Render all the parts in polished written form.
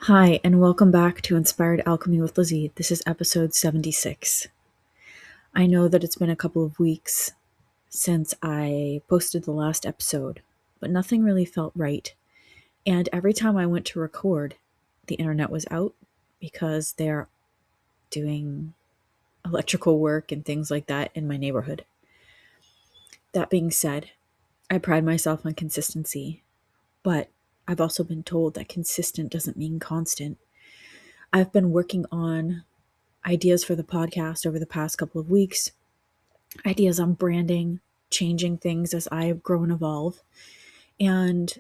Hi, and welcome back to Inspired Alchemy with Lizzie. This is episode 76. I know that it's been a couple of weeks since I posted the last episode, but nothing really felt right. And every time I went to record, the internet was out because they're doing electrical work and things like that in my neighborhood. That being said, I pride myself on consistency, but I've also been told that consistent doesn't mean constant. I've been working on ideas for the podcast over the past couple of weeks, ideas on branding, changing things as I grow and evolve. And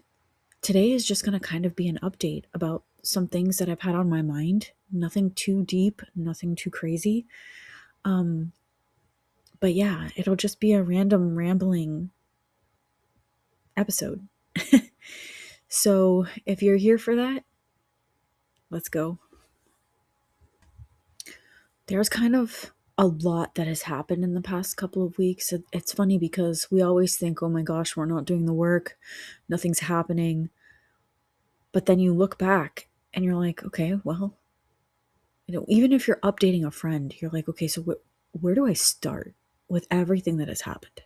today is just going to kind of be an update about some things that I've had on my mind. Nothing too deep, nothing too crazy. But yeah, it'll just be a random rambling episode. So if you're here for that, let's go. There's kind of a lot that has happened in the past couple of weeks. It's funny because we always think, oh my gosh, we're not doing the work, nothing's happening. But then you look back and you're like, okay, well, even if you're updating a friend, you're like, okay, so where do I start with everything that has happened?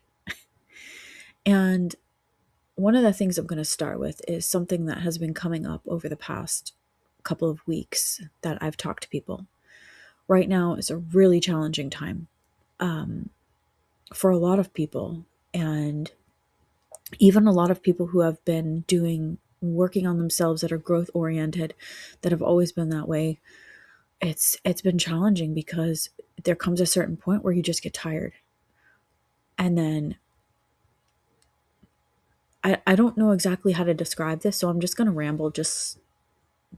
And one of the things I'm going to start with is something that has been coming up over the past couple of weeks that I've talked to people. Right now is a really challenging time for a lot of people, and even a lot of people who have been working on themselves, that are growth oriented, that have always been that way. It's been challenging because there comes a certain point where you just get tired. And then I don't know exactly how to describe this, so I'm just going to ramble. Just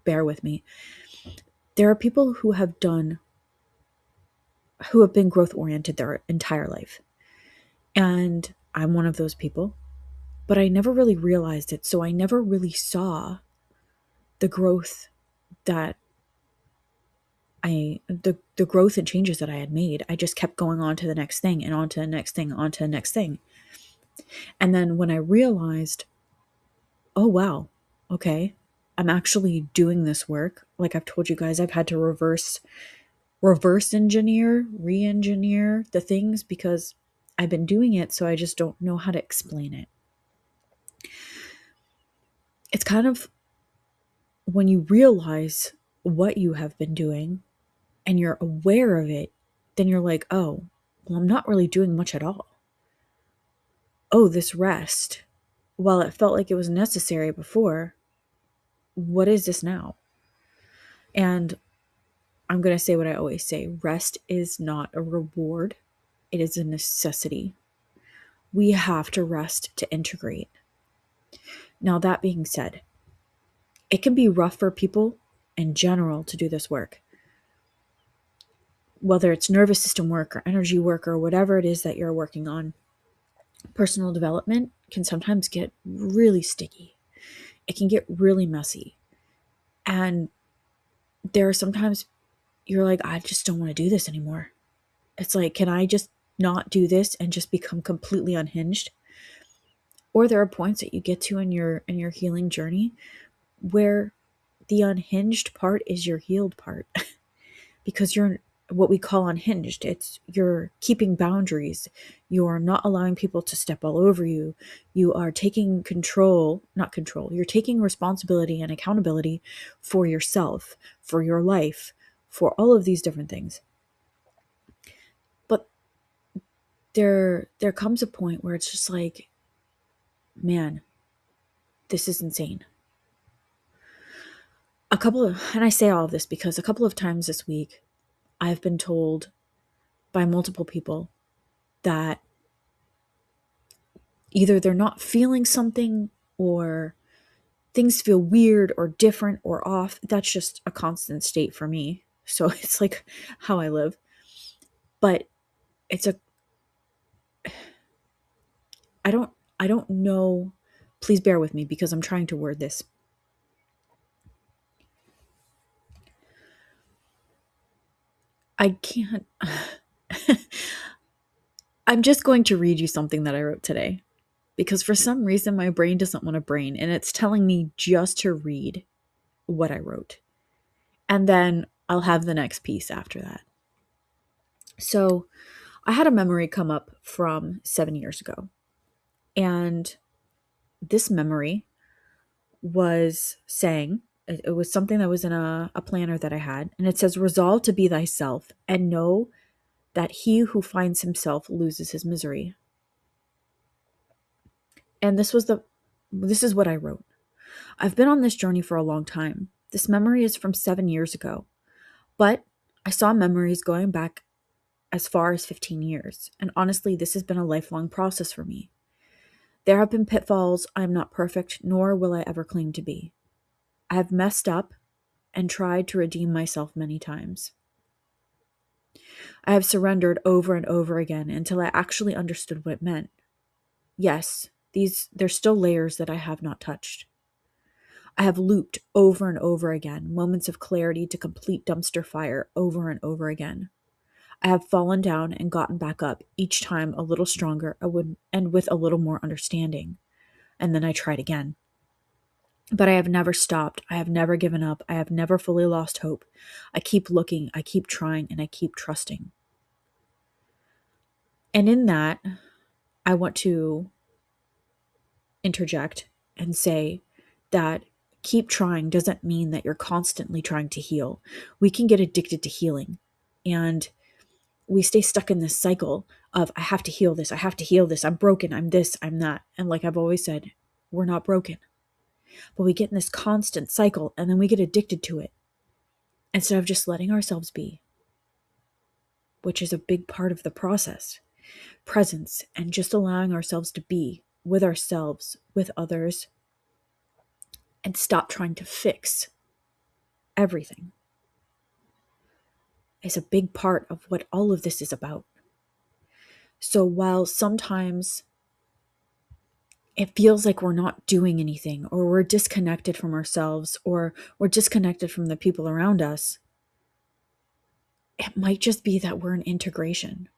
bear with me. There are people who have been growth oriented their entire life. And I'm one of those people, but I never really realized it. So I never really saw the growth that the growth and changes that I had made. I just kept going on to the next thing and on to the next thing, on to the next thing. And then when I realized, oh wow, okay, I'm actually doing this work. Like I've told you guys, I've had to reverse engineer, re-engineer the things because I've been doing it, so I just don't know how to explain it. It's kind of when you realize what you have been doing and you're aware of it, then you're like, oh, well, I'm not really doing much at all. Oh, this rest, while it felt like it was necessary before, what is this now? And I'm going to say what I always say. Rest is not a reward. It is a necessity. We have to rest to integrate. Now, that being said, it can be rough for people in general to do this work. Whether it's nervous system work or energy work or whatever it is that you're working on, personal development can sometimes get really sticky. It can get really messy. And there are sometimes you're like, I just don't want to do this anymore. It's like, can I just not do this and just become completely unhinged? Or there are points that you get to in your healing journey where the unhinged part is your healed part because you're what we call unhinged. It's you're keeping boundaries. You're not allowing people to step all over you. You are taking not control. You're taking responsibility and accountability for yourself, for your life, for all of these different things. But there comes a point where it's just like, man, this is insane. And I say all of this because a couple of times this week, I've been told by multiple people that either they're not feeling something or things feel weird or different or off. That's just a constant state for me. So it's like how I live. But I don't know. Please bear with me because I'm trying to word this. I can't. I'm just going to read you something that I wrote today because for some reason my brain doesn't want to brain and it's telling me just to read what I wrote. And then I'll have the next piece after that. So I had a memory come up from 7 years ago. And this memory was saying, it was something that was in a planner that I had. And it says, resolve to be thyself and know that he who finds himself loses his misery. And this is what I wrote. I've been on this journey for a long time. This memory is from 7 years ago, but I saw memories going back as far as 15 years. And honestly, this has been a lifelong process for me. There have been pitfalls. I am not perfect, nor will I ever claim to be. I have messed up and tried to redeem myself many times. I have surrendered over and over again until I actually understood what it meant. Yes, there's still layers that I have not touched. I have looped over and over again, moments of clarity to complete dumpster fire over and over again. I have fallen down and gotten back up, each time a little stronger and with a little more understanding. And then I tried again. But I have never stopped. I have never given up. I have never fully lost hope. I keep looking, I keep trying, and I keep trusting. And in that, I want to interject and say that keep trying doesn't mean that you're constantly trying to heal. We can get addicted to healing, and we stay stuck in this cycle of, I have to heal this, I have to heal this, I'm broken, I'm this, I'm that. And like I've always said, we're not broken. But we get in this constant cycle, and then we get addicted to it instead of just letting ourselves be, which is a big part of the process. Presence and just allowing ourselves to be with ourselves, with others, and stop trying to fix everything is a big part of what all of this is about. So while sometimes it feels like we're not doing anything, or we're disconnected from ourselves, or we're disconnected from the people around us, it might just be that we're in integration,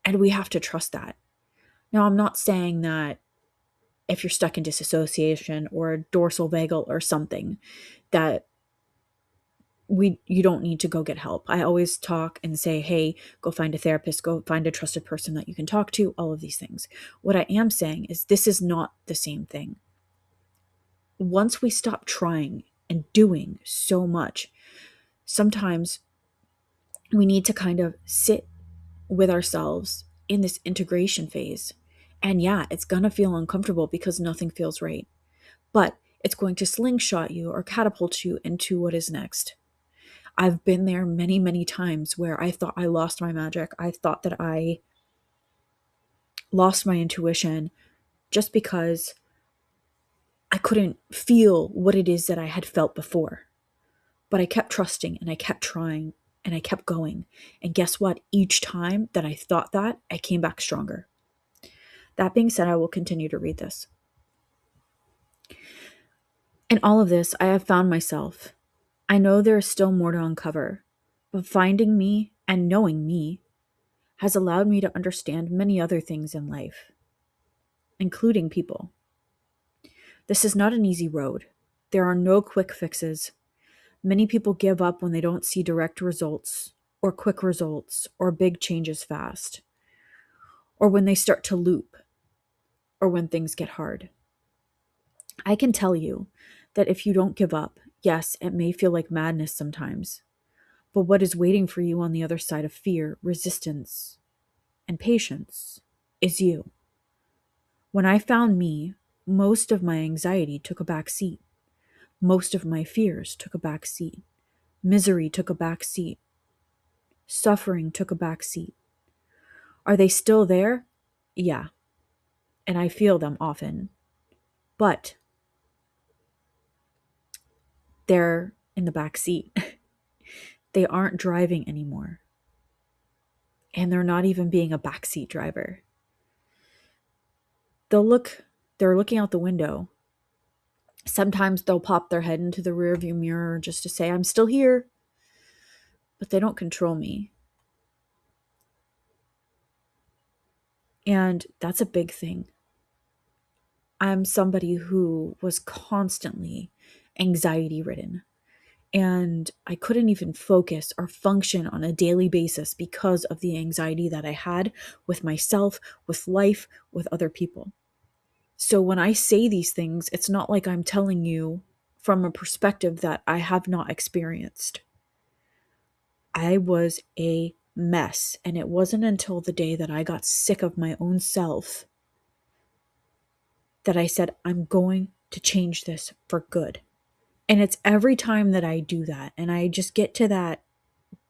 and we have to trust that. Now, I'm not saying that if you're stuck in disassociation or dorsal vagal or something, that you don't need to go get help. I always talk and say, hey, go find a therapist, go find a trusted person that you can talk to, all of these things. What I am saying is this is not the same thing. Once we stop trying and doing so much, sometimes we need to kind of sit with ourselves in this integration phase. And yeah, it's going to feel uncomfortable because nothing feels right, but it's going to slingshot you or catapult you into what is next. I've been there many, many times where I thought I lost my magic. I thought that I lost my intuition just because I couldn't feel what it is that I had felt before. But I kept trusting, and I kept trying, and I kept going. And guess what? Each time that I thought that, I came back stronger. That being said, I will continue to read this. In all of this, I have found myself. I know there is still more to uncover, but finding me and knowing me has allowed me to understand many other things in life, including people. This is not an easy road. There are no quick fixes. Many people give up when they don't see direct results, or quick results, or big changes fast, or when they start to loop, or when things get hard. I can tell you that if you don't give up, yes, it may feel like madness sometimes, but what is waiting for you on the other side of fear, resistance, and patience is you. When I found me, most of my anxiety took a back seat. Most of my fears took a back seat. Misery took a back seat. Suffering took a back seat. Are they still there? Yeah, and I feel them often. But they're in the back seat. They aren't driving anymore. And they're not even being a backseat driver. They're looking out the window. Sometimes they'll pop their head into the rearview mirror just to say, I'm still here. But they don't control me. And that's a big thing. I'm somebody who was constantly anxiety ridden. And I couldn't even focus or function on a daily basis because of the anxiety that I had with myself, with life, with other people. So when I say these things, it's not like I'm telling you from a perspective that I have not experienced. I was a mess, and it wasn't until the day that I got sick of my own self that I said, I'm going to change this for good. And it's every time that I do that and I just get to that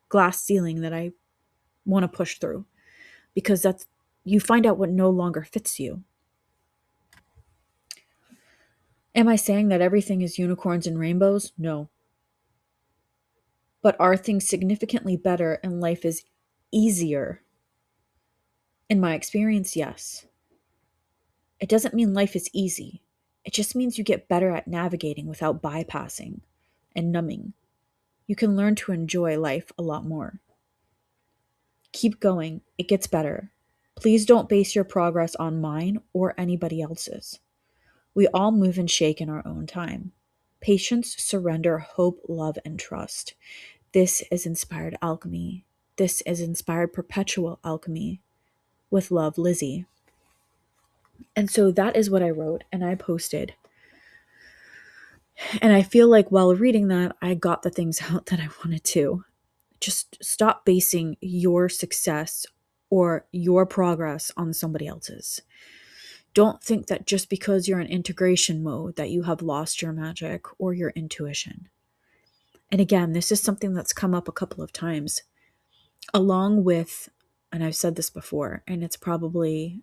glass ceiling that I want to push through, because that's, you find out what no longer fits you. Am I saying that everything is unicorns and rainbows? No. But are things significantly better and life is easier? In my experience, yes. It doesn't mean life is easy. It just means you get better at navigating without bypassing and numbing. You can learn to enjoy life a lot more. Keep going. It gets better. Please don't base your progress on mine or anybody else's. We all move and shake in our own time. Patience, surrender, hope, love, and trust. This is Inspired Alchemy. This is Inspired Perpetual Alchemy. With love, Lizzie. And so that is what I wrote and I posted. And I feel like while reading that, I got the things out that I wanted to. Just stop basing your success or your progress on somebody else's. Don't think that just because you're in integration mode that you have lost your magic or your intuition. And again, this is something that's come up a couple of times, along with, and I've said this before, and it's probably,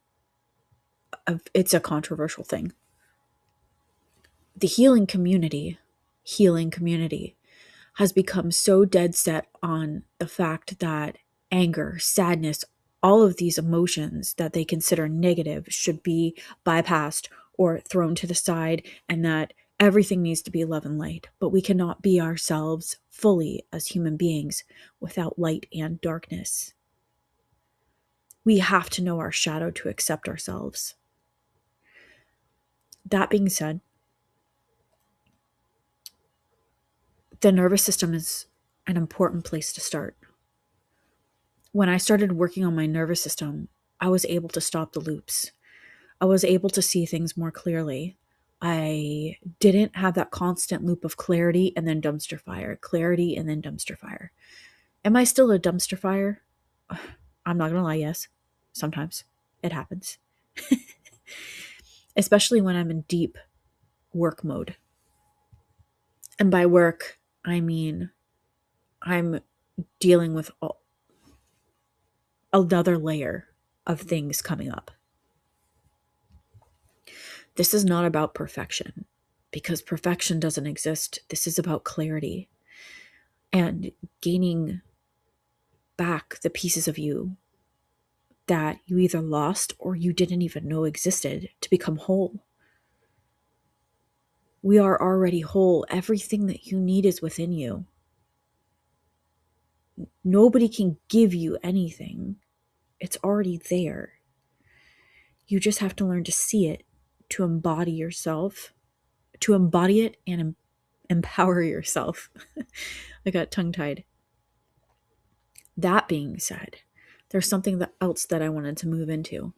it's a controversial thing. The healing community has become so dead set on the fact that anger, sadness, all of these emotions that they consider negative should be bypassed or thrown to the side, and that everything needs to be love and light. But we cannot be ourselves fully as human beings without light and darkness. We have to know our shadow to accept ourselves. That being said, the nervous system is an important place to start. When I started working on my nervous system, I was able to stop the loops. I was able to see things more clearly. I didn't have that constant loop of clarity and then dumpster fire, clarity and then dumpster fire. Am I still a dumpster fire? I'm not going to lie, yes. Sometimes it happens. Especially when I'm in deep work mode. And by work, I mean I'm dealing with another layer of things coming up. This is not about perfection, because perfection doesn't exist. This is about clarity and gaining back the pieces of you that you either lost or you didn't even know existed, to become whole. We are already whole. Everything that you need is within you. Nobody can give you anything. It's already there. You just have to learn to see it, to embody yourself, to embody it and empower yourself. I got tongue-tied. That being said, there's something else that I wanted to move into.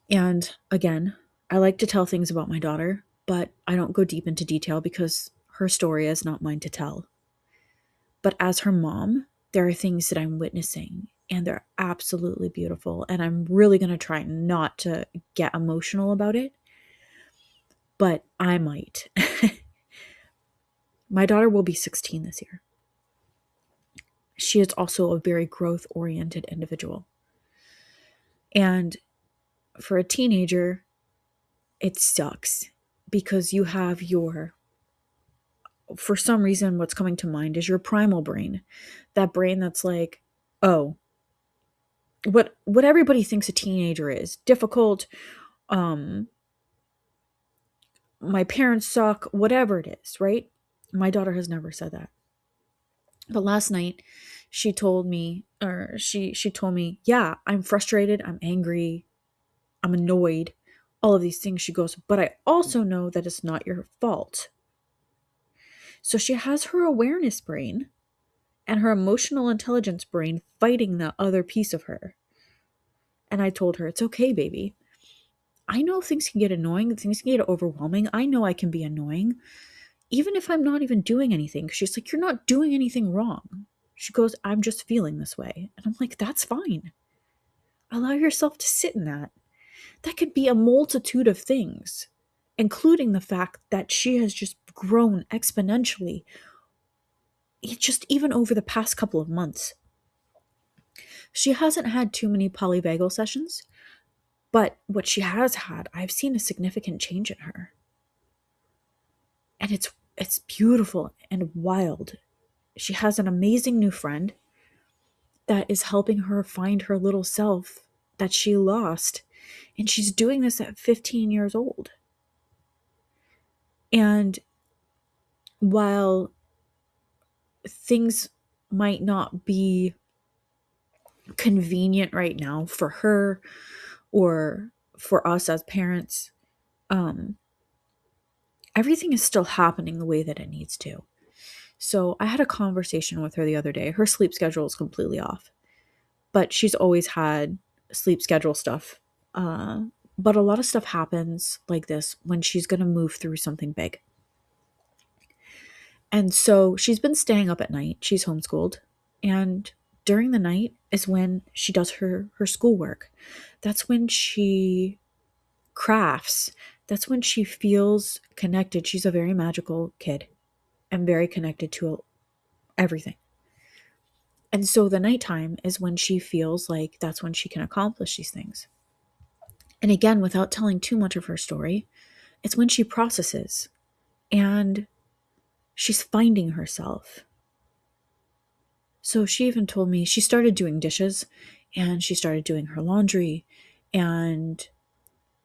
And again, I like to tell things about my daughter, but I don't go deep into detail because her story is not mine to tell. But as her mom, there are things that I'm witnessing, and they're absolutely beautiful. And I'm really going to try not to get emotional about it, but I might. My daughter will be 16 this year. She is also a very growth-oriented individual. And for a teenager, it sucks because you have for some reason, what's coming to mind is your primal brain. That brain that's like, oh, what everybody thinks a teenager is. Difficult, my parents suck, whatever it is, right? My daughter has never said that. But last night, she told me, yeah, I'm frustrated, I'm angry, I'm annoyed, all of these things. She goes, but I also know that it's not your fault. So she has her awareness brain and her emotional intelligence brain fighting the other piece of her. And I told her, it's okay, baby. I know things can get annoying, things can get overwhelming. I know I can be annoying, even if I'm not even doing anything. She's like, you're not doing anything wrong. She goes, I'm just feeling this way. And I'm like, that's fine. Allow yourself to sit in that. That could be a multitude of things, including the fact that she has just grown exponentially, just even over the past couple of months. She hasn't had too many polyvagal sessions, but what she has had, I've seen a significant change in her. And it's beautiful and wild. She has an amazing new friend that is helping her find her little self that she lost. And she's doing this at 15 years old. And while things might not be convenient right now for her or for us as parents, everything is still happening the way that it needs to. So I had a conversation with her the other day. Her sleep schedule is completely off, but she's always had sleep schedule stuff. But a lot of stuff happens like this when she's going to move through something big. And so she's been staying up at night. She's homeschooled. And during the night is when she does her schoolwork. That's when she crafts. That's when she feels connected. She's a very magical kid and very connected to everything. And so the nighttime is when she feels like that's when she can accomplish these things. And again, without telling too much of her story, it's when she processes and she's finding herself. So she even told me she started doing dishes and she started doing her laundry, and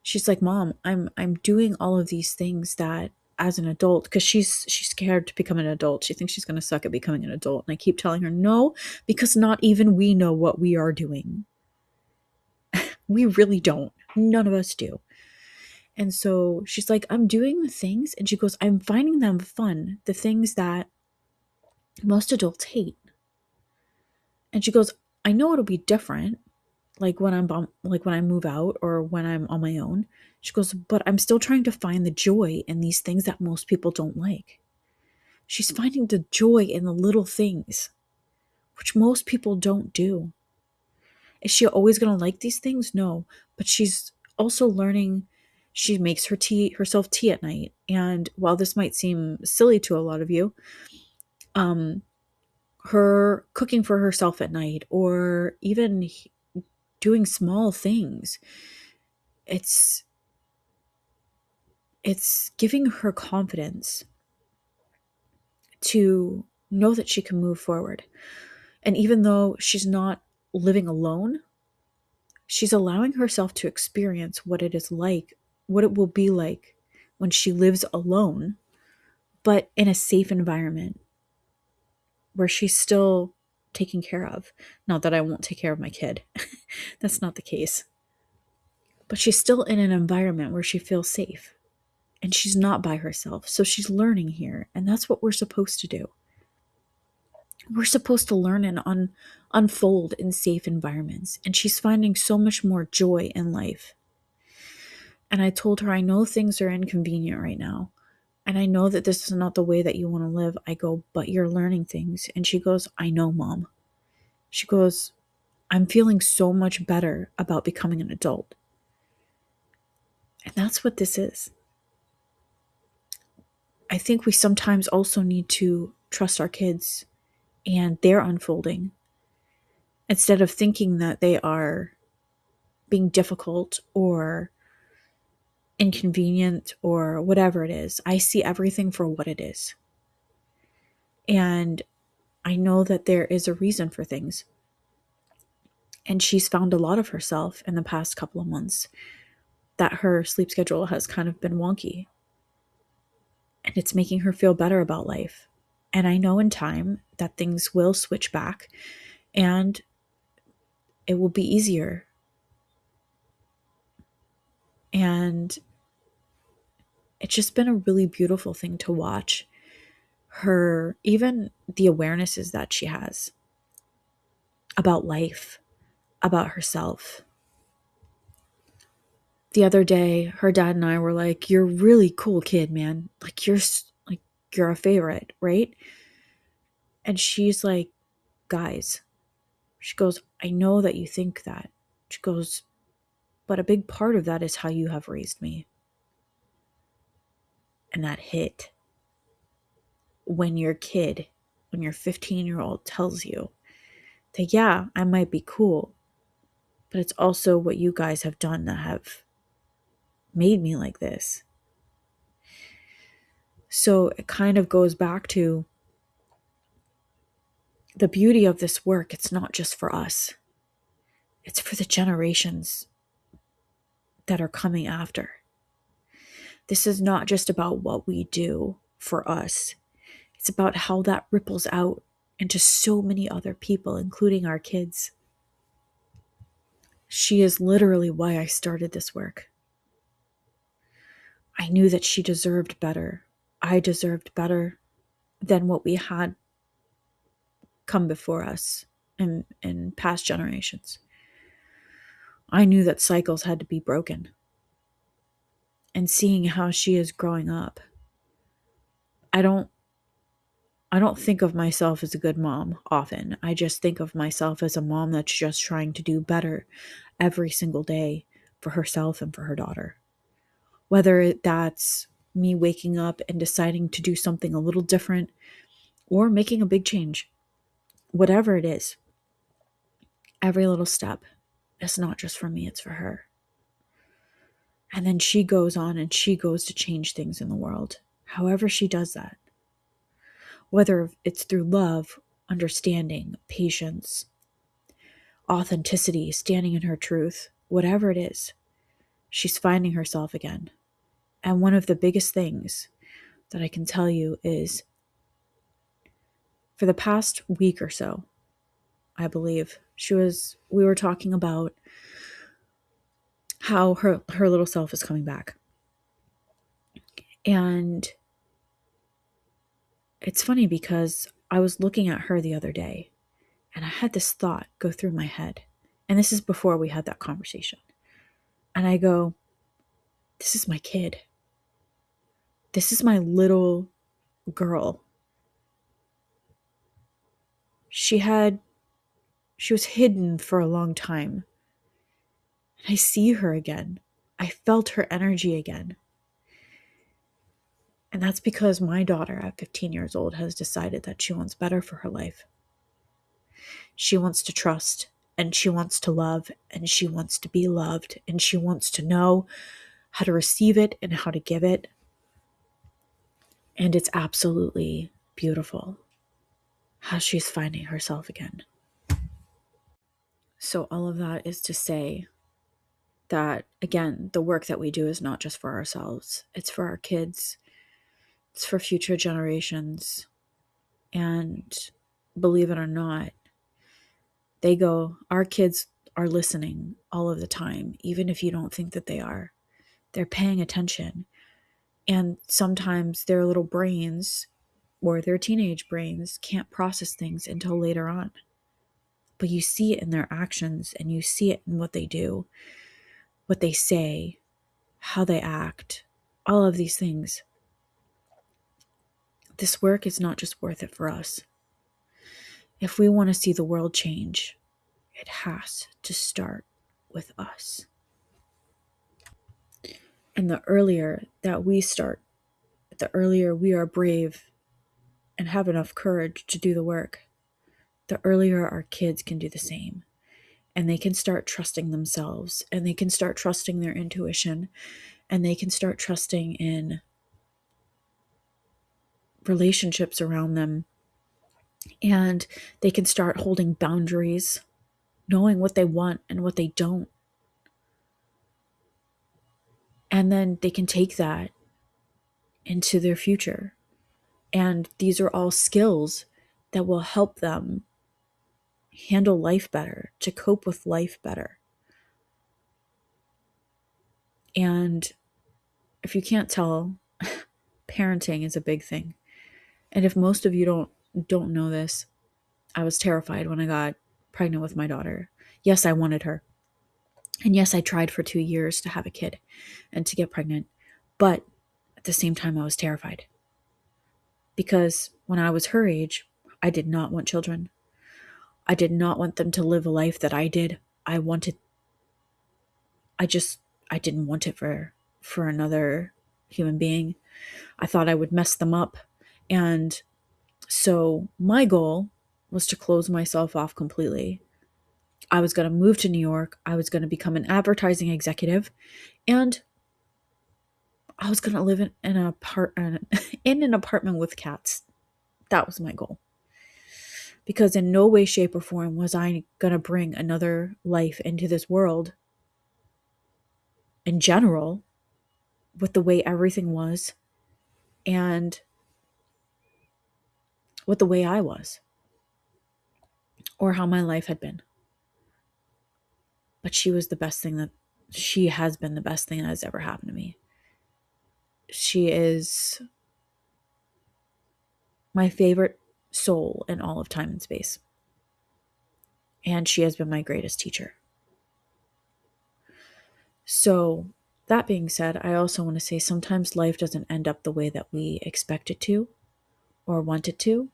she's like, "Mom, I'm doing all of these things that as an adult," because she's scared to become an adult. She thinks she's going to suck at becoming an adult. And I keep telling her, "No, because not even we know what we are doing. We really don't. None of us do." And so she's like, "I'm doing the things," and she goes, "I'm finding them fun, the things that most adults hate." And she goes, "I know it'll be different, like when I move out or when I'm on my own." She goes, "But I'm still trying to find the joy in these things that most people don't like." She's finding the joy in the little things, which most people don't do. Is she always going to like these things? No, but she's also learning. She makes herself tea at night. And while this might seem silly to a lot of you, her cooking for herself at night or even doing small things, it's giving her confidence to know that she can move forward. And even though she's not living alone, she's allowing herself to experience what it is like, what it will be like when she lives alone, but in a safe environment where she's still taken care of. Not that I won't take care of my kid. That's not the case. But she's still in an environment where she feels safe. And she's not by herself. So she's learning here. And that's what we're supposed to do. We're supposed to learn and unfold in safe environments. And she's finding so much more joy in life. And I told her, I know things are inconvenient right now. And I know that this is not the way that you want to live. I go, but you're learning things. And she goes, I know, Mom. She goes, I'm feeling so much better about becoming an adult. And that's what this is. I think we sometimes also need to trust our kids and their unfolding instead of thinking that they are being difficult or inconvenient or whatever it is. I see everything for what it is. And I know that there is a reason for things. And she's found a lot of herself in the past couple of months, that her sleep schedule has kind of been wonky. And it's making her feel better about life. And I know in time that things will switch back and it will be easier. And it's just been a really beautiful thing to watch. even the awarenesses that she has about life, about herself. The other day, her dad and I were like, "You're a really cool kid, man. Like like you're a favorite, right?" And she's like, "Guys," she goes, "I know that you think that." She goes, "But a big part of that is how you have raised me." And that hit when your kid, when your 15-year-old tells you that, yeah, I might be cool, but it's also what you guys have done that have made me like this. So it kind of goes back to the beauty of this work. It's not just for us, it's for the generations that are coming after. This is not just about what we do for us, it's about how that ripples out into so many other people, including our kids. She is literally why I started this work. I knew that she deserved better. I deserved better than what we had come before us in past generations. I knew that cycles had to be broken. And seeing how she is growing up, I don't I don't think of myself as a good mom often. I just think of myself as a mom that's just trying to do better every single day for herself and for her daughter. Whether that's me waking up and deciding to do something a little different or making a big change, whatever it is, every little step is not just for me, it's for her. And then she goes on and she goes to change things in the world, however she does that. Whether it's through love, understanding, patience, authenticity, standing in her truth, whatever it is, she's finding herself again. And one of the biggest things that I can tell you is for the past week or so, I believe, we were talking about how her little self is coming back. And it's funny because I was looking at her the other day and I had this thought go through my head. And this is before we had that conversation. And I go, this is my kid. This is my little girl. She was hidden for a long time. And I see her again. I felt her energy again. And that's because my daughter at 15 years old has decided that she wants better for her life. She wants to trust, and she wants to love, and she wants to be loved, and she wants to know how to receive it and how to give it. And it's absolutely beautiful how she's finding herself again. So all of that is to say that, again, the work that we do is not just for ourselves. It's for our kids. It's for future generations. And believe it or not, our kids are listening all of the time, even if you don't think that they are. They're paying attention. And sometimes their little brains or their teenage brains can't process things until later on. But you see it in their actions and you see it in what they do, what they say, how they act, all of these things. This work is not just worth it for us. If we want to see the world change, it has to start with us. And the earlier that we start, the earlier we are brave and have enough courage to do the work, the earlier our kids can do the same. And they can start trusting themselves, and they can start trusting their intuition, and they can start trusting in relationships around them. And they can start holding boundaries, knowing what they want and what they don't. And then they can take that into their future. And these are all skills that will help them handle life better, to cope with life better. And if you can't tell, parenting is a big thing. And if most of you don't know this, I was terrified when I got pregnant with my daughter. Yes, I wanted her. And yes, I tried for 2 years to have a kid and to get pregnant. But at the same time, I was terrified. Because when I was her age, I did not want children. I did not want them to live a life that I did. I wanted, I just, I didn't want it for another human being. I thought I would mess them up. And so my goal was to close myself off completely. I was going to move to New York. I was going to become an advertising executive, and I was going to live in an apartment with cats. That was my goal. Because in no way, shape, or form was I going to bring another life into this world in general with the way everything was and with the way I was or how my life had been. But she has been the best thing that has ever happened to me. She is my favorite soul in all of time and space. And she has been my greatest teacher. So, that being said, I also want to say sometimes life doesn't end up the way that we expect it to or want it to.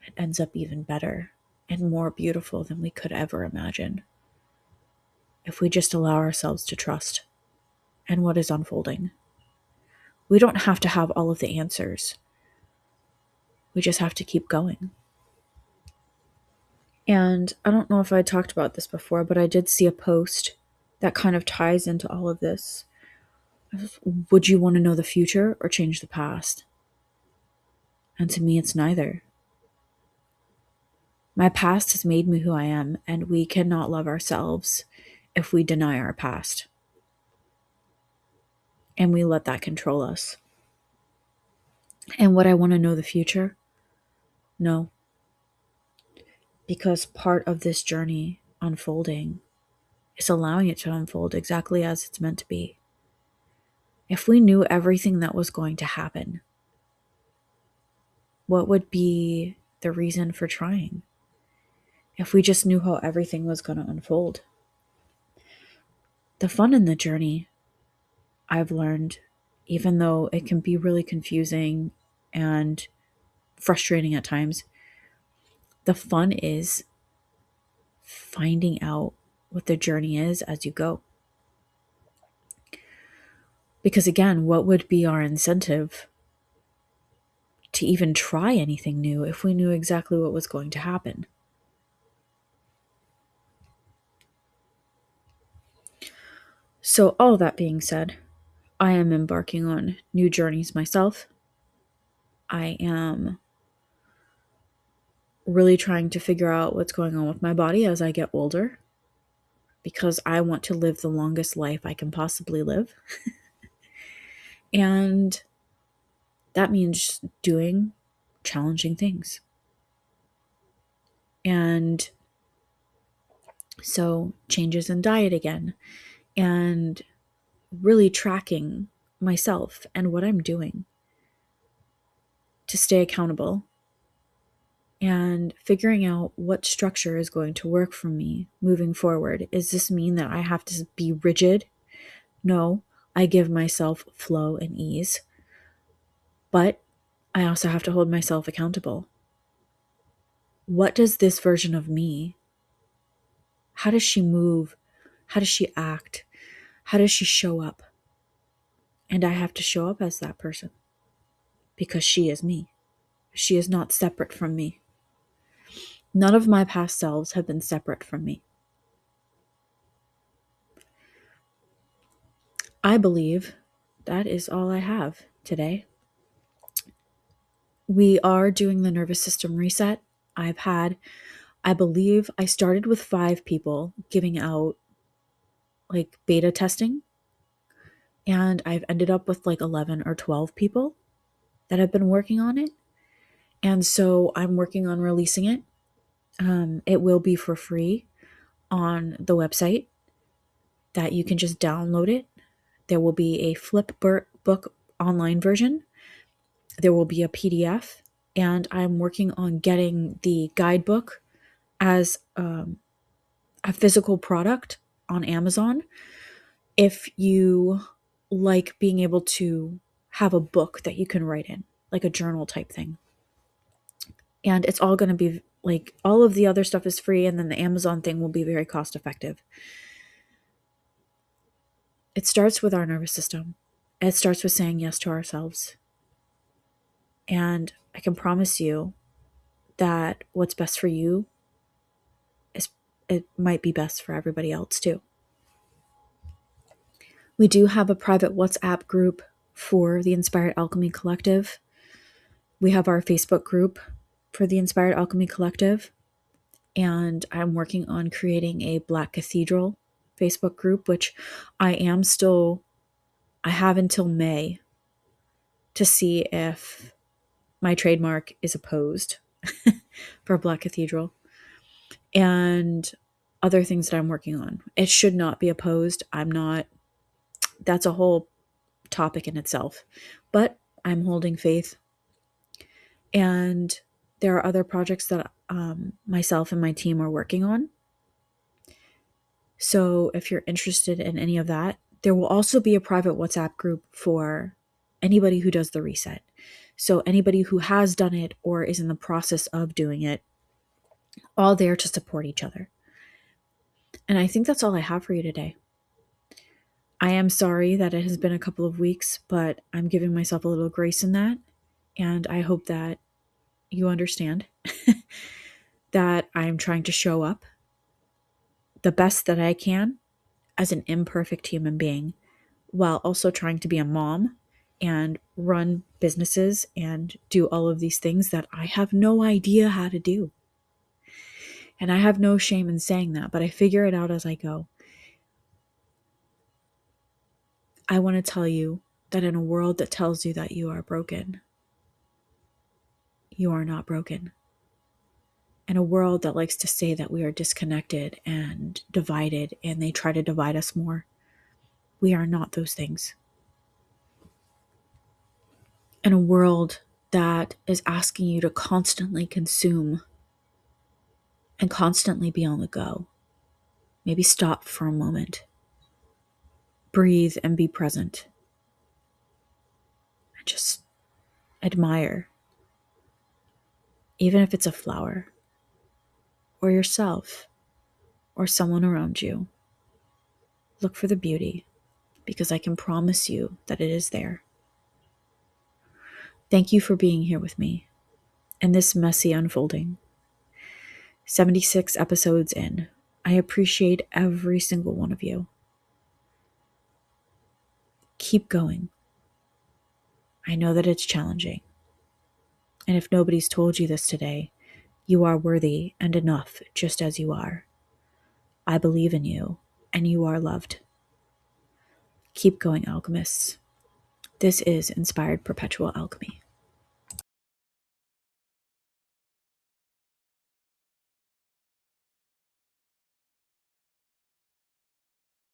It ends up even better and more beautiful than we could ever imagine if we just allow ourselves to trust in what is unfolding. We don't have to have all of the answers. We just have to keep going. And I don't know if I talked about this before, but I did see a post that kind of ties into all of this. Would you want to know the future or change the past? And to me, it's neither. My past has made me who I am, and we cannot love ourselves if we deny our past. And we let that control us. And would I want to know the future? No. Because part of this journey unfolding is allowing it to unfold exactly as it's meant to be. If we knew everything that was going to happen, what would be the reason for trying? If we just knew how everything was going to unfold. The fun in the journey, I've learned, even though it can be really confusing and frustrating at times, the fun is finding out what the journey is as you go. Because again, what would be our incentive to even try anything new if we knew exactly what was going to happen? So, all that being said, I am embarking on new journeys myself. I am really trying to figure out what's going on with my body as I get older because I want to live the longest life I can possibly live. And that means doing challenging things. And so, changes in diet again, and really tracking myself and what I'm doing to stay accountable and figuring out what structure is going to work for me moving forward. Does this mean that I have to be rigid? No, I give myself flow and ease, but I also have to hold myself accountable. What does this version of me, how does she move? How does she act? How does she show up? And I have to show up as that person because she is me. She is not separate from me. None of my past selves have been separate from me. I believe that is all I have today. We are doing the nervous system reset. I believe I started with 5 people giving out like beta testing, and I've ended up with like 11 or 12 people that have been working on it. And so I'm working on releasing it. It will be for free on the website that you can just download it. There will be a flip book online version There will be a PDF, and I'm working on getting the guidebook as a physical product on Amazon. If you like being able to have a book that you can write in, like a journal type thing. And it's all going to be like, all of the other stuff is free, and then the Amazon thing will be very cost effective. It starts with our nervous system. It starts with saying yes to ourselves. And I can promise you that what's best for you is, it might be best for everybody else too. We do have a private WhatsApp group for the Inspired Alchemy Collective. We have our Facebook group for the Inspired Alchemy Collective. And I'm working on creating a Black Cathedral Facebook group, which I have until May to see if my trademark is opposed for Black Cathedral, and other things that I'm working on. It should not be opposed. That's a whole topic in itself, but I'm holding faith. And there are other projects that myself and my team are working on. So if you're interested in any of that, there will also be a private WhatsApp group for anybody who does the reset. So anybody who has done it or is in the process of doing it, all there to support each other. And I think that's all I have for you today. I am sorry that it has been a couple of weeks, but I'm giving myself a little grace in that. And I hope that you understand that I'm trying to show up the best that I can as an imperfect human being, while also trying to be a mom and run businesses and do all of these things that I have no idea how to do. And I have no shame in saying that, but I figure it out as I go. I want to tell you that in a world that tells you that you are broken, you are not broken. In a world that likes to say that we are disconnected and divided, and they try to divide us more, we are not those things. In a world that is asking you to constantly consume and constantly be on the go, maybe stop for a moment, breathe and be present, and just admire, even if it's a flower or yourself or someone around you. Look for the beauty, because I can promise you that it is there. Thank you for being here with me in this messy unfolding. 76 episodes in. I appreciate every single one of you. Keep going. I know that it's challenging. And if nobody's told you this today, you are worthy and enough just as you are. I believe in you, and you are loved. Keep going, alchemists. This is Inspired Perpetual Alchemy.